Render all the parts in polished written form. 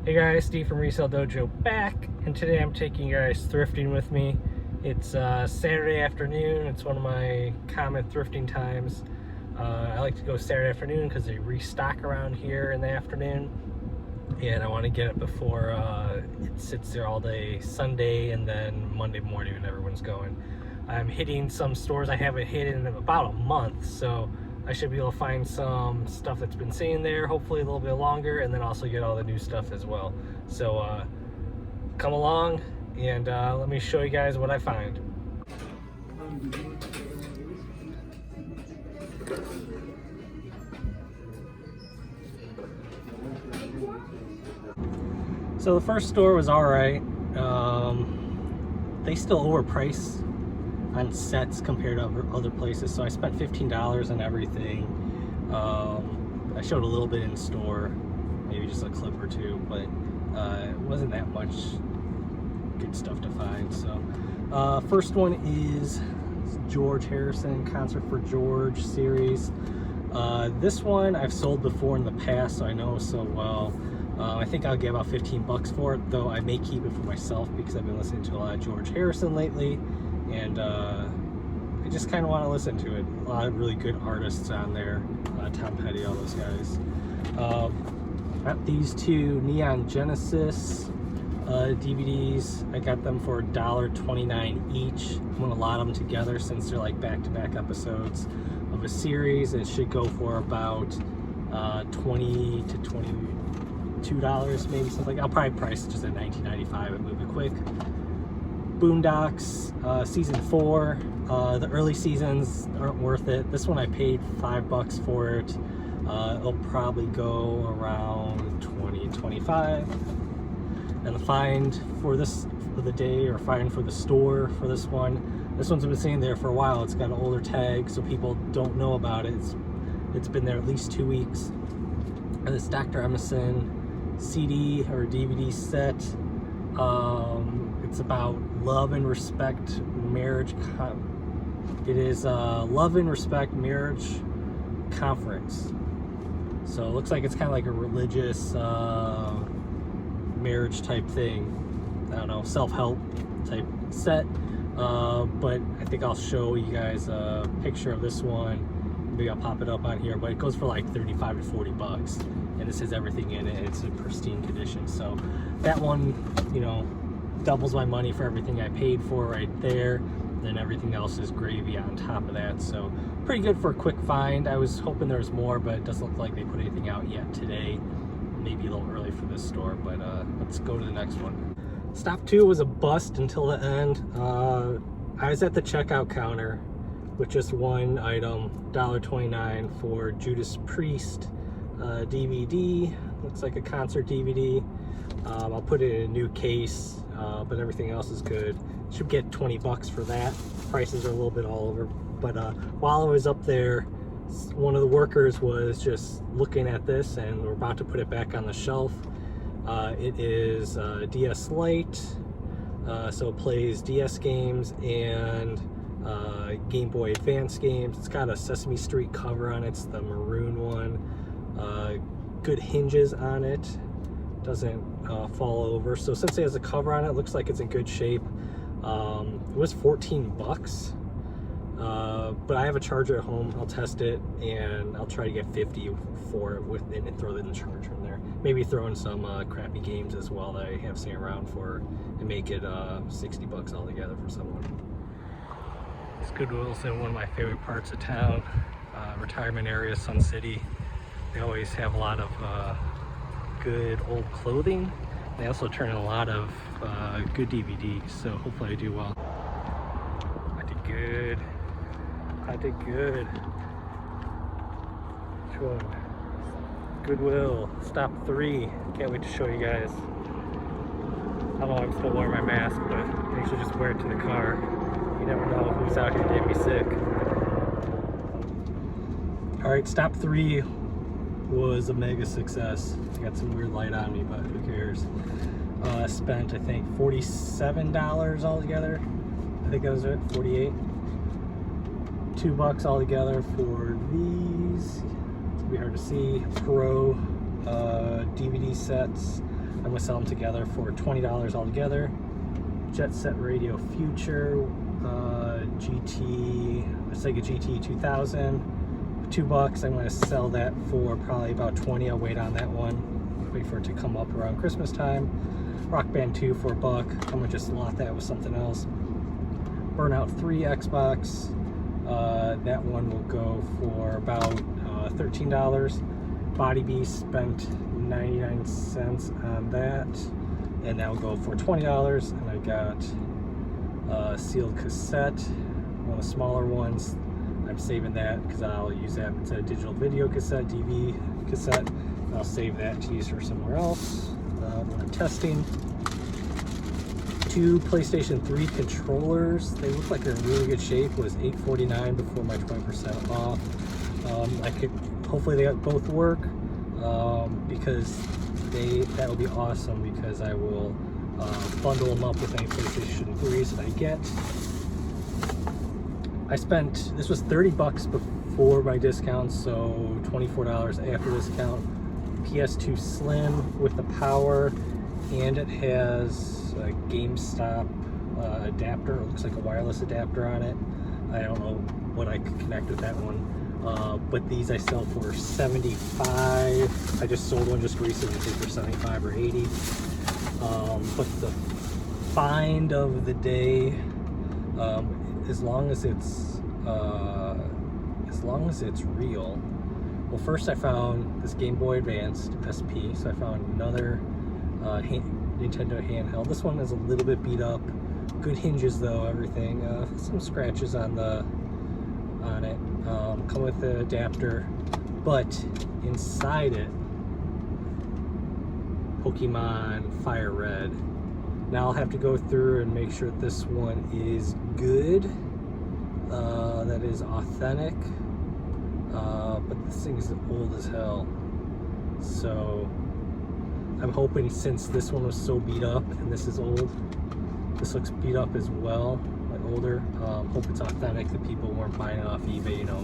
Hey guys, Steve from Resale Dojo back, and today I'm taking you guys thrifting with me. It's Saturday afternoon. It's one of my common thrifting times. I like to go Saturday afternoon because they restock around here in the afternoon, and I want to get it before it sits there all day Sunday and then Monday morning when everyone's going. I'm hitting some stores I haven't hit in about a month, so I should be able to find some stuff that's been sitting there, hopefully a little bit longer, and then also get all the new stuff as well. So come along and let me show you guys what I find. So the first store was all right. They still overprice on sets compared to other places, so I spent $15 on everything. I showed a little bit in store, maybe just a clip or two, but it wasn't that much good stuff to find. So first one is George Harrison Concert for George series. This one I've sold before in the past, so I know so well. I think I'll get about 15 bucks for it, though I may keep it for myself because I've been listening to a lot of George Harrison lately, and I just kind of want to listen to it. A lot of really good artists on there, Tom Petty, all those guys. Got these two Neon Genesis DVDs. I got them for $1.29 each. I'm gonna lot them together since they're like back-to-back episodes of a series. It should go for about $20 to $22, maybe something. I'll probably price it just at $19.95 and move it quick. Boondocks season 4. The early seasons aren't worth it. This one I paid $5 for it. It'll probably go around $20, $25. And the find for the day, or find for the store for this one's been sitting there for a while. It's got an older tag, so people don't know about it. It's been there at least 2 weeks. And this Dr. Emerson CD or DVD set. It's about love and respect marriage. It is love and respect marriage conference. So it looks like it's kind of like a religious marriage type thing. I don't know, self-help type set. But I think I'll show you guys a picture of this one. Maybe I'll pop it up on here, but it goes for like 35 to 40 bucks. And this has everything in it. It's in pristine condition. So that one, you know, doubles my money for everything I paid for right there. Then everything else is gravy on top of that. So pretty good for a quick find. I was hoping there was more, but it doesn't look like they put anything out yet today. Maybe a little early for this store, but let's go to the next one. Stop 2 was a bust until the end. I was at the checkout counter with just one item, $1.29 for Judas Priest DVD. Looks like a concert DVD. I'll put it in a new case, but everything else is good. Should get 20 bucks for that. Prices are a little bit all over, but while I was up there, one of the workers was just looking at this, and we're about to put it back on the shelf. It is DS Lite, so it plays DS games and Game Boy Advance games. It's got a Sesame Street cover on it. It's the maroon one. Good hinges on it. Doesn't fall over. So since it has a cover on it, looks like it's in good shape. It was 14 bucks. But I have a charger at home. I'll test it, and I'll try to get 50 for it with it and throw it in the charger in there. Maybe throw in some crappy games as well that I have sitting around for, and make it 60 bucks altogether for someone. This Goodwills in one of my favorite parts of town, retirement area, Sun City. They always have a lot of good old clothing. They also turn in a lot of good DVDs, so hopefully I do well. I did good. I did good. Which one? Goodwill, stop 3. Can't wait to show you guys. I don't know, I'm still wearing my mask, but I usually just wear it to the car. You never know who's out here getting me sick. Alright, stop 3 was a mega success. I got some weird light on me, but who cares? I spent, I think, $47 altogether. I think that was it, 48. $2 altogether for these. It's gonna be hard to see. Pro DVD sets. I'm gonna sell them together for $20 altogether. Jet Set Radio Future, Sega GT 2000, $2. I'm gonna sell that for probably about 20. I'll wait on that one, wait for it to come up around Christmas time. Rock Band 2 for $1. I'm gonna just lot that with something else. Burnout 3 Xbox, that one will go for about $13. Body Beast, spent 99 cents on that, and that will go for $20. And I got a sealed cassette, one of the smaller ones. I'm saving that because I'll use that. It's a digital video cassette, DV cassette. I'll save that to use for somewhere else. I'm testing 2 PlayStation 3 controllers. They look like they're in really good shape. It was $8.49 before my 20% off. Hopefully they both work, because that will be awesome, because I will bundle them up with any PlayStation 3s that I get. This was $30 before my discount, so $24 after discount. PS2 Slim with the power, and it has a GameStop adapter. It looks like a wireless adapter on it. I don't know what I could connect with that one. But these I sell for $75. I just sold one just recently for $75 or $80. But the find of the day, as long as it's real. Well, first I found this Game Boy Advanced SP, so I found another Nintendo handheld. This one is a little bit beat up. Good hinges though, everything. Some scratches on it. Come with the adapter, but inside it, Pokemon Fire Red. Now I'll have to go through and make sure this one is good, that is authentic, but this thing is old as hell. So I'm hoping, since this one was so beat up and this is old, this looks beat up as well, like older. Hope it's authentic, that people weren't buying it off eBay, you know,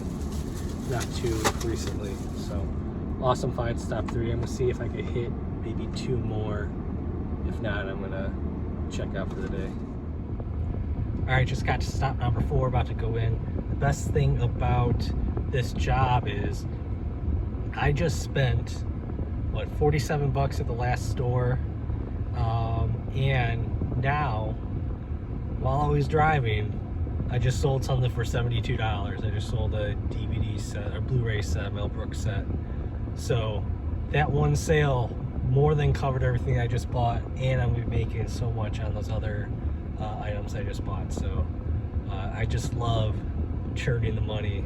not too recently. So awesome find, stop 3. I'm gonna see if I could hit maybe 2 more. If not, I'm gonna check out for the day. All right, just got to stop number 4, about to go in. The best thing about this job is I just spent, what, $47 at the last store, and now, while I was driving, I just sold something for $72. I just sold a DVD set, or Blu-ray set, Mel Brooks set. So that one sale more than covered everything I just bought, and I'm gonna be making so much on those other items I just bought. So I just love churning the money,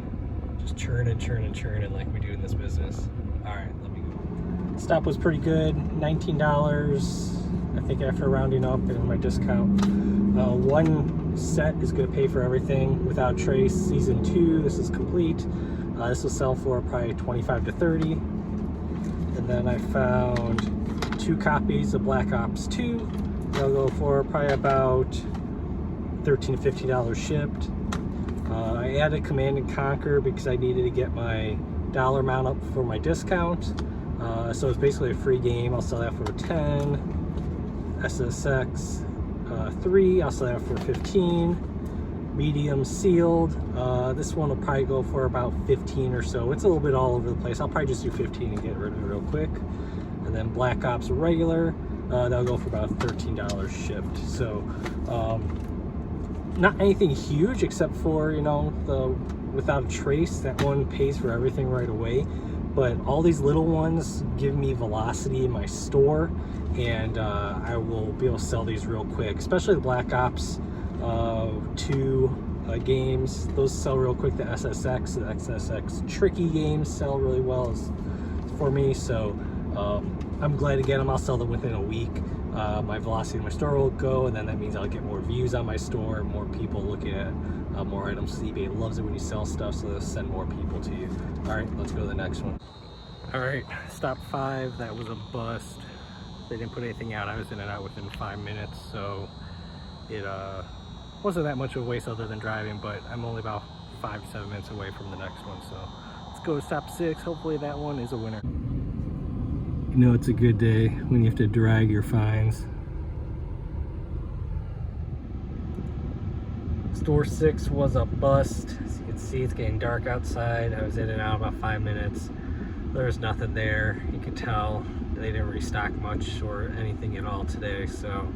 just churn and like we do in this business. All right, let me go. Stop was pretty good, $19, I think, after rounding up and my discount. One set is going to pay for everything. Without Trace Season 2, this is complete. This will sell for probably $25 to $30. And then I found 2 copies of Black Ops 2. They'll go for probably about $13 to $15 shipped. I added Command & Conquer because I needed to get my dollar amount up for my discount. So it's basically a free game. I'll sell that for 10. SSX 3, I'll sell that for 15. Medium sealed, this one will probably go for about 15 or so. It's a little bit all over the place. I'll probably just do 15 and get rid of it real quick. And then Black Ops regular, that'll go for about $13 shipped. So not anything huge, except for, you know, the Without a Trace, that one pays for everything right away. But all these little ones give me velocity in my store, and I will be able to sell these real quick, especially the Black Ops 2 games. Those sell real quick. The SSX tricky games sell really well for me, so I'm glad to get them. I'll sell them within a week. My velocity in my store will go, and then that means I'll get more views on my store, more people looking at more items. eBay loves it when you sell stuff, so they'll send more people to you. All right, let's go to the next one. All right, stop 5, that was a bust. They didn't put anything out. I was in and out within 5 minutes, so it wasn't that much of a waste other than driving, but I'm only about 5 to 7 minutes away from the next one. So let's go to stop 6. Hopefully that one is a winner. You know it's a good day when you have to drag your finds. Store 6 was a bust. As you can see, it's getting dark outside. I was in and out about 5 minutes. There's nothing there. You can tell they didn't restock much or anything at all today, so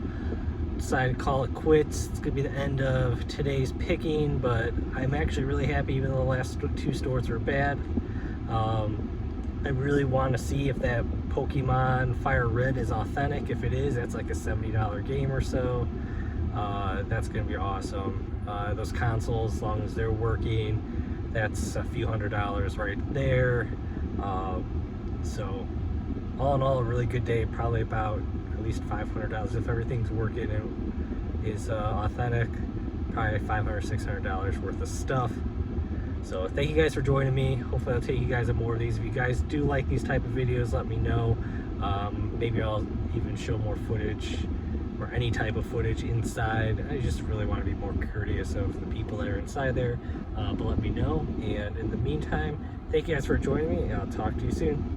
decided to call it quits. It's gonna be the end of today's picking, but I'm actually really happy even though the last 2 stores were bad. I really want to see if that Pokemon Fire Red is authentic. If it is, that's like a $70 game or so. That's gonna be awesome. Those consoles, as long as they're working, that's a few $100s right there. So all in all, a really good day. Probably about at least $500 if everything's working and is authentic. Probably $500, $600 worth of stuff. So thank you guys for joining me. Hopefully I'll take you guys on more of these. If you guys do like these type of videos, let me know. Maybe I'll even show more footage or any type of footage inside. I just really want to be more courteous of the people that are inside there, but let me know. And in the meantime, thank you guys for joining me, and I'll talk to you soon.